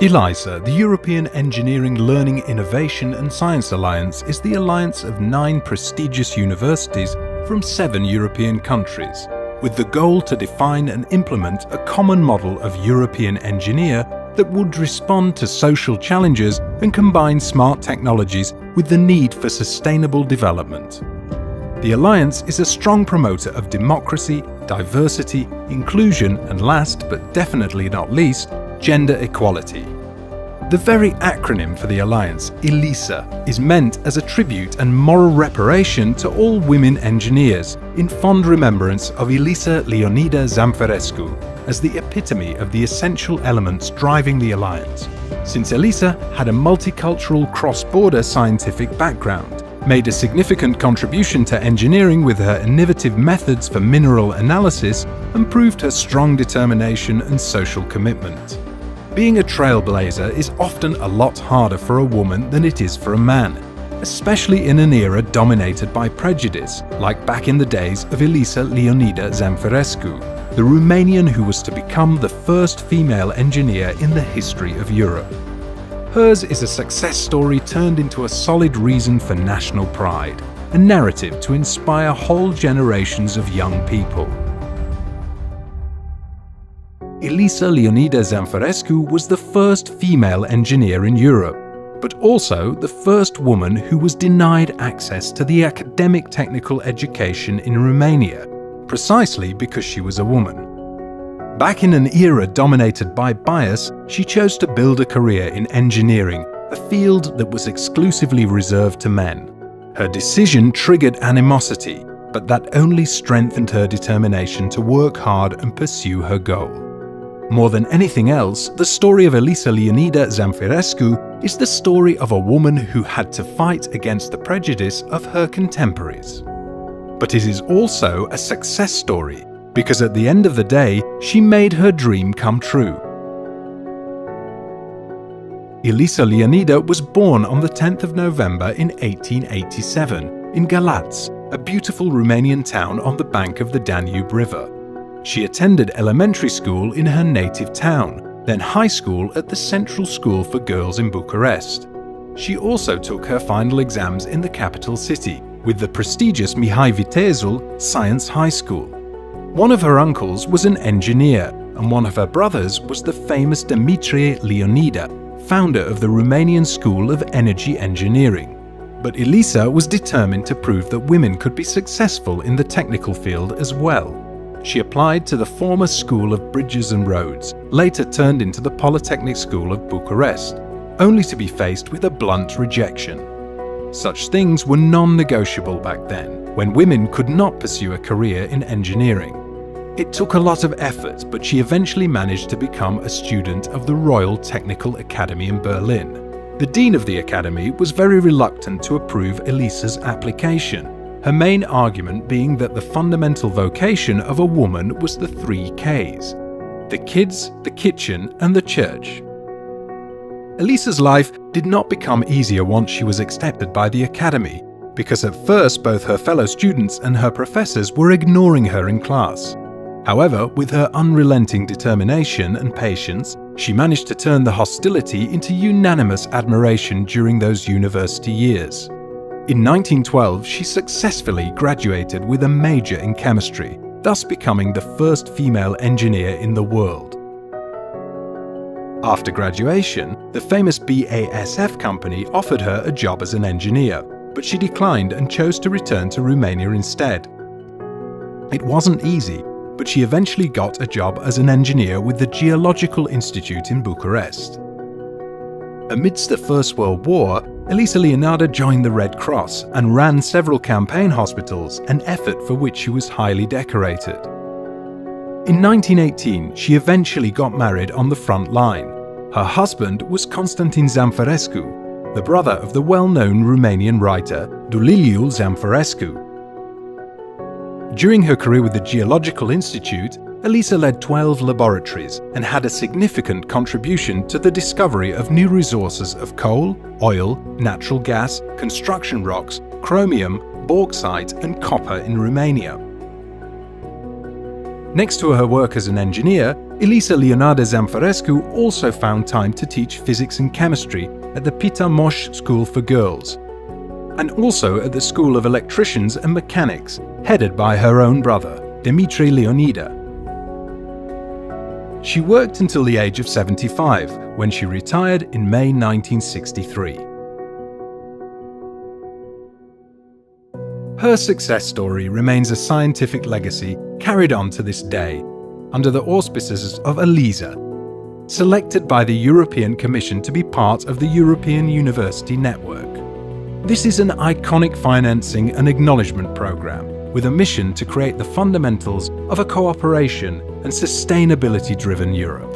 EELISA, the European Engineering, Learning, Innovation and Science Alliance, is the alliance of 9 prestigious universities from 7 European countries, with the goal to define and implement a common model of European engineer that would respond to social challenges and combine smart technologies with the need for sustainable development. The Alliance is a strong promoter of democracy, diversity, inclusion and last but definitely not least, gender equality. The very acronym for the Alliance, EELISA, is meant as a tribute and moral reparation to all women engineers in fond remembrance of Elisa Leonida Zamfirescu as the epitome of the essential elements driving the Alliance. Since Elisa had a multicultural cross-border scientific background, made a significant contribution to engineering with her innovative methods for mineral analysis, and proved her strong determination and social commitment. Being a trailblazer is often a lot harder for a woman than it is for a man, especially in an era dominated by prejudice, like back in the days of Elisa Leonida Zamfirescu, the Romanian who was to become the first female engineer in the history of Europe. Hers is a success story turned into a solid reason for national pride, a narrative to inspire whole generations of young people. Elisa Leonida Zamfirescu was the first female engineer in Europe, but also the first woman who was denied access to the academic technical education in Romania, precisely because she was a woman. Back in an era dominated by bias, she chose to build a career in engineering, a field that was exclusively reserved to men. Her decision triggered animosity, but that only strengthened her determination to work hard and pursue her goal. More than anything else, the story of Elisa Leonida Zamfirescu is the story of a woman who had to fight against the prejudice of her contemporaries. But it is also a success story, because at the end of the day, she made her dream come true. Elisa Leonida was born on the 10th of November in 1887 in Galați, a beautiful Romanian town on the bank of the Danube River. She attended elementary school in her native town, then high school at the Central School for Girls in Bucharest. She also took her final exams in the capital city, with the prestigious Mihai Vitezul Science High School. One of her uncles was an engineer, and one of her brothers was the famous Dumitrie Leonida, founder of the Romanian School of Energy Engineering. But Elisa was determined to prove that women could be successful in the technical field as well. She applied to the former School of Bridges and Roads, later turned into the Polytechnic School of Bucharest, only to be faced with a blunt rejection. Such things were non-negotiable back then, when women could not pursue a career in engineering. It took a lot of effort, but she eventually managed to become a student of the Royal Technical Academy in Berlin. The dean of the academy was very reluctant to approve Elisa's application, her main argument being that the fundamental vocation of a woman was the 3 Ks: the kids, the kitchen and the church. Elisa's life did not become easier once she was accepted by the academy, because at first both her fellow students and her professors were ignoring her in class. However, with her unrelenting determination and patience, she managed to turn the hostility into unanimous admiration during those university years. In 1912, she successfully graduated with a major in chemistry, thus becoming the first female engineer in the world. After graduation, the famous BASF company offered her a job as an engineer, but she declined and chose to return to Romania instead. It wasn't easy, but she eventually got a job as an engineer with the Geological Institute in Bucharest. Amidst the First World War, Elisa Leonida joined the Red Cross and ran several campaign hospitals, an effort for which she was highly decorated. In 1918, she eventually got married on the front line. Her husband was Constantin Zamfirescu, the brother of the well-known Romanian writer Duliu Zamfirescu. During her career with the Geological Institute, Elisa led 12 laboratories and had a significant contribution to the discovery of new resources of coal, oil, natural gas, construction rocks, chromium, bauxite and copper in Romania. Next to her work as an engineer, Elisa Leonida Zamfirescu also found time to teach physics and chemistry at the Peter Mosch School for Girls, and also at the School of Electricians and Mechanics, headed by her own brother, Dimitri Leonida. She worked until the age of 75, when she retired in May 1963. Her success story remains a scientific legacy carried on to this day, under the auspices of ELISA, selected by the European Commission to be part of the European University Network. This is an iconic financing and acknowledgement program with a mission to create the fundamentals of a cooperation and sustainability-driven Europe.